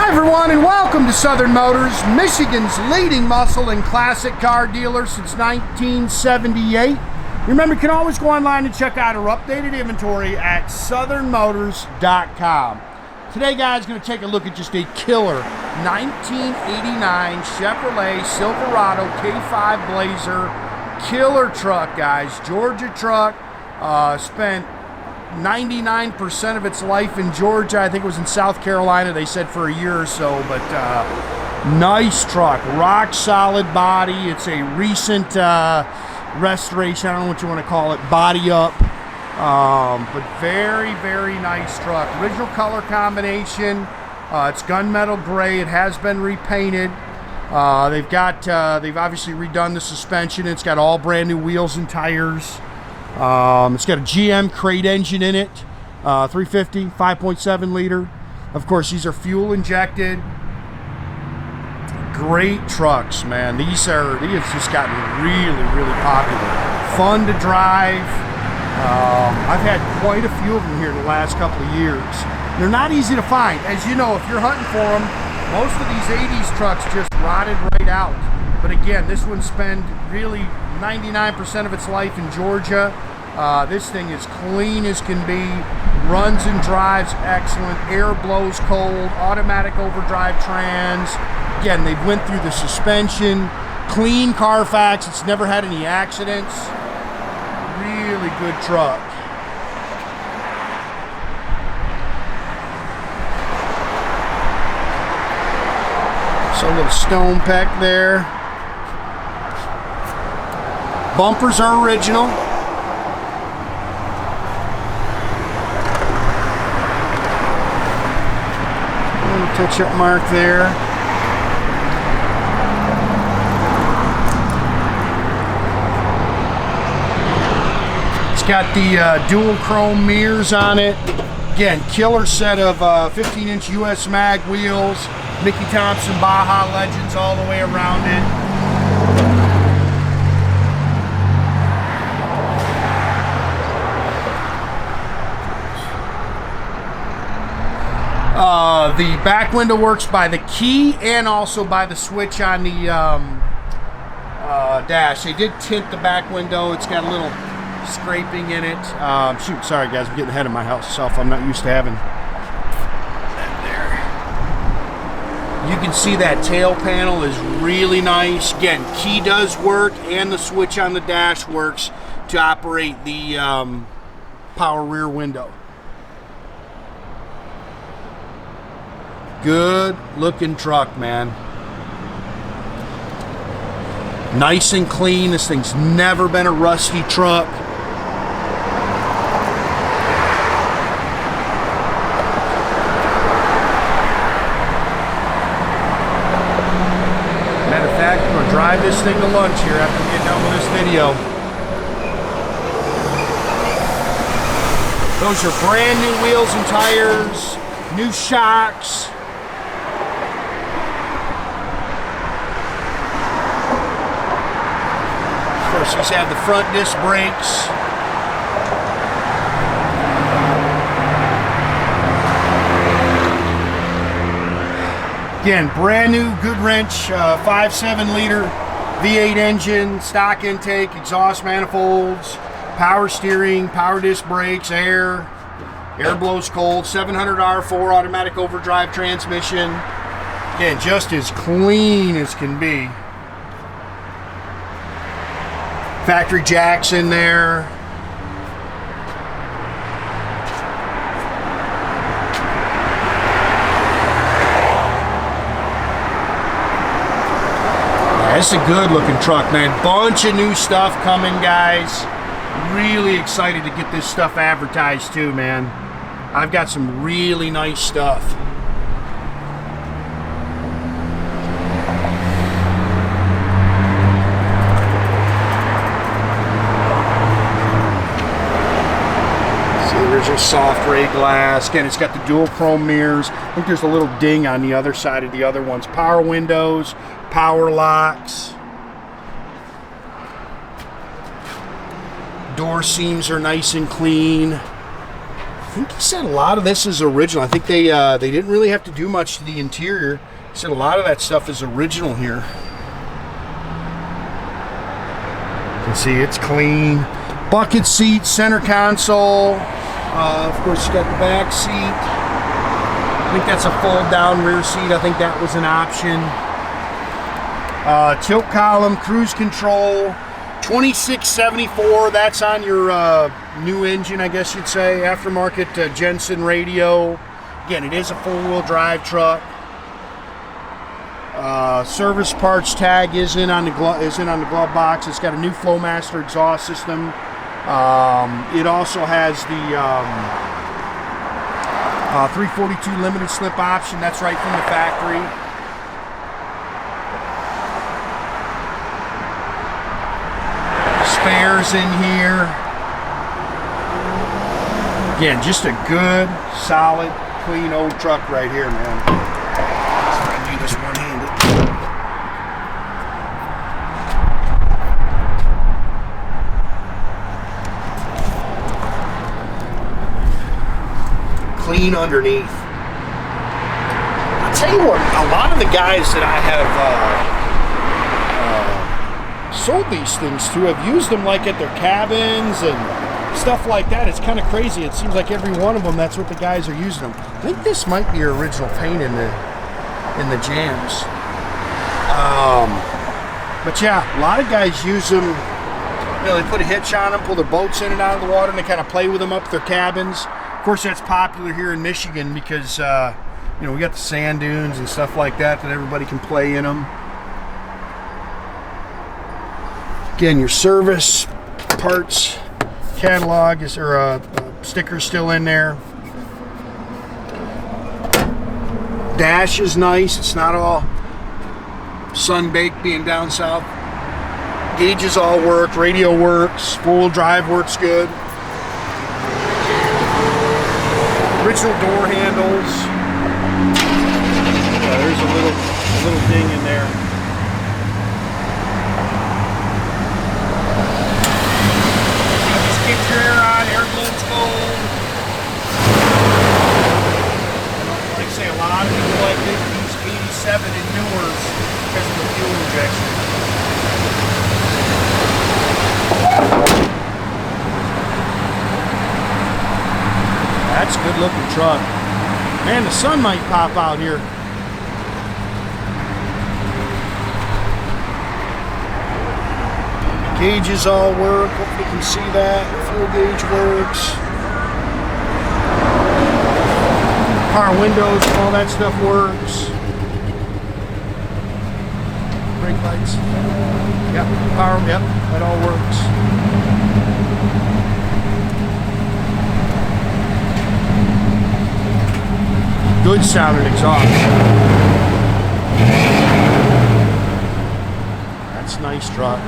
Everyone, and welcome to Southern Motors, Michigan's leading muscle and classic car dealer since 1978. Remember, you can always go online and check out our updated inventory at southernmotors.com. Today, guys, going to take a look at just a killer 1989 Chevrolet Silverado K5 Blazer. Killer truck, guys. Georgia truck. Spent 99% of its life in Georgia. I think it was in South Carolina, they said, for a year or so, but nice truck, rock solid body. It's a recent restoration, I don't know what you want to call it, body up, but very, very nice truck. Original color combination. It's gunmetal gray. It has been repainted. They've obviously redone the suspension. It's got all brand new wheels and tires. It's got a GM crate engine in it, 350, 5.7 liter. Of course, these are fuel injected. Great trucks, man. These have just gotten really, really popular. Fun to drive. I've had quite a few of them here in the last couple of years. They're not easy to find. As you know, if you're hunting for them, most of these 80s trucks just rotted right out. But again, this one spent really 99% of its life in Georgia. This thing is clean as can be, runs and drives excellent, air blows cold, automatic overdrive trans. Again, they've went through the suspension, clean Carfax, it's never had any accidents. Really good truck. So a little stone peck there. Bumpers are original. Touch-up mark there. It's got the dual chrome mirrors on it. Again, killer set of 15-inch US Mag wheels. Mickey Thompson Baja Legends all the way around it. The back window works by the key and also by the switch on the dash. They did tint the back window. It's got a little scraping in it. Shoot, sorry guys, I'm getting ahead of myself. I'm not used to having that there. You can see that tail panel is really nice. Again, key does work and the switch on the dash works to operate the power rear window. Good looking truck, man. Nice and clean. This thing's never been a rusty truck. Matter of fact, I'm gonna drive this thing to lunch here after we get done with this video. Those are brand new wheels and tires, new shocks. Of course, these have the front disc brakes. Again, brand new Goodwrench 5.7 liter V8 engine, stock intake, exhaust manifolds, power steering, power disc brakes, air blows cold, 700 R4 automatic overdrive transmission. Again, just as clean as can be. Factory jacks in there. That's a good looking truck, man. Bunch of new stuff coming, guys. Really excited to get this stuff advertised too, man. I've got some really nice stuff. Original soft ray glass. Again, it's got the dual chrome mirrors. I think there's a little ding on the other side of the other ones. Power windows, power locks. Door seams are nice and clean. think he said a lot of this is original. I think they didn't really have to do much to the interior. He said a lot of that stuff is original here. You can see it's clean. Bucket seat, center console. Of course, you got the back seat. I think that's a fold-down rear seat. I think that was an option. Tilt column, cruise control. 2674. That's on your new engine, I guess you'd say. Aftermarket Jenson radio. Again, it is a four-wheel drive truck. Service parts tag is in on the glove box. It's got a new Flowmaster exhaust system. It also has the 342 limited slip option. That's right from the factory. Spares in here. Again, just a good, solid, clean old truck right here, man. Let's see if I can do this one-handed. Clean underneath. I'll tell you what, a lot of the guys that I have sold these things to have used them like at their cabins and stuff like that. It's kind of crazy. It seems like every one of them, that's what the guys are using them. I think this might be your original paint in the jams. But yeah, a lot of guys use them. You know, they put a hitch on them, pull their boats in and out of the water, and they kind of play with them up at their cabins. Of course, that's popular here in Michigan because, you know, we got the sand dunes and stuff like that everybody can play in them. Again, your service parts catalog is, or sticker still in there. Dash is nice. It's not all sun-baked being down south. Gauges all work. Radio works. Four-wheel drive works good. Original door handles. There's a little ding in there. Just keep your air on, air blends cold. Like I say, a lot of people like these 87 and newers because of the fuel injection. That's a good looking truck. Man, the sun might pop out here. Gauges all work. Hopefully you can see that. Fuel gauge works. Power windows, all that stuff works. Brake lights. Yep, power, yep, that all works. Good sounding exhaust. That's a nice truck.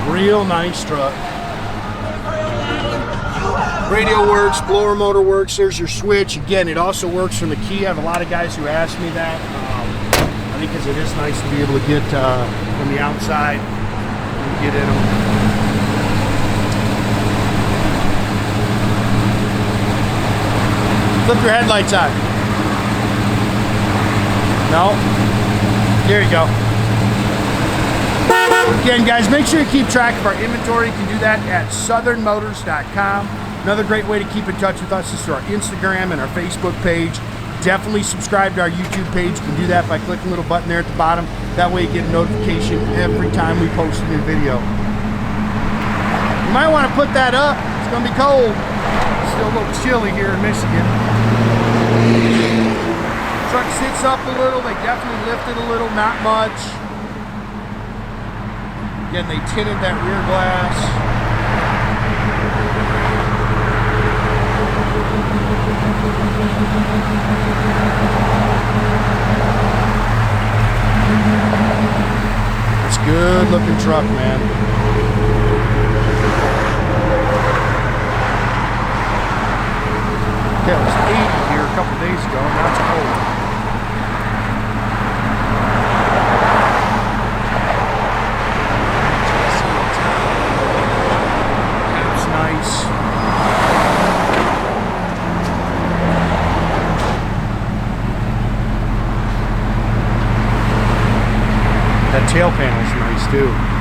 Real nice truck. Radio works, blower motor works. There's your switch. Again, it also works from the key. I have a lot of guys who ask me that. I think because it is nice to be able to get from the outside and get in them. Flip your headlights on. No. There you go. Again, guys, make sure you keep track of our inventory. You can do that at southernmotors.com. Another great way to keep in touch with us is through our Instagram and our Facebook page. Definitely subscribe to our YouTube page. You can do that by clicking the little button there at the bottom. That way you get a notification every time we post a new video. You might want to put that up. It's going to be cold. It's still a little chilly here in Michigan. Truck sits up a little. They definitely lifted a little, not much. Again, they tinted that rear glass. It's a good looking truck, man. Yeah, it was 80 here a couple days ago, and now it's cold. tail panel's nice too.